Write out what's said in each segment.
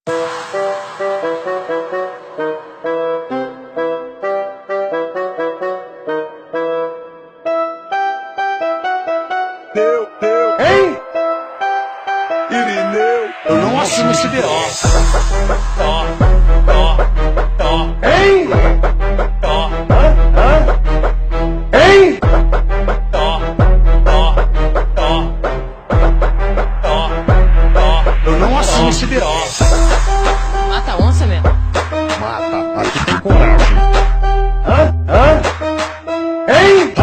Hein? Irineu, eu não assino esse B.O. Hein? Hein? Eu não assino esse B.O. Mata a onça mesmo. Mata, aqui tem coragem. Hein?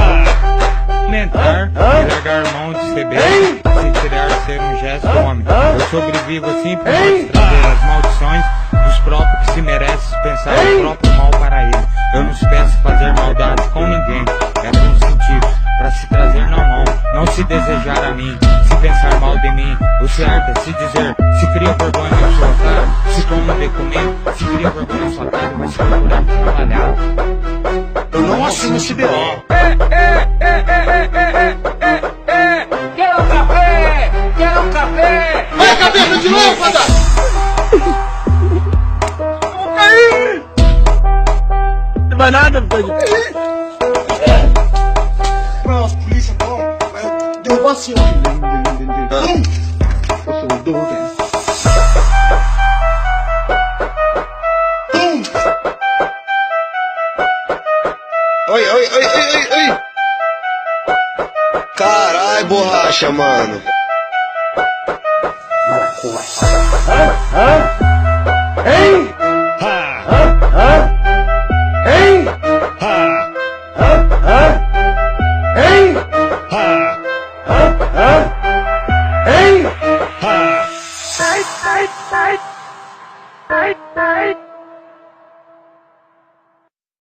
Mentar, largar mão de ser bem, se tirar ser um gesto homem. Eu sobrevivo assim por trazer as maldições dos próprios que se merecem pensar o próprio mal para ele. Eu não se peço fazer maldade com ninguém, é com sentido, pra se trazer na mão, não se desejar a mim, se pensar mal de mim. O certo é se dizer, se cria vergonha na sua cara, se toma um documento, se cria vergonha na sua cara, vai se procurar trabalhar. Eu não assino esse B.O. Quero um café! Quero um café! Vai a cabeça de lâmpada! Não vai nada, velho. Pronto, polícia, derrubou assim, ó. Eu sou o Douglas. Oi. Carai, borracha, mano. Hein? Hein? Hein? Hein? Sai!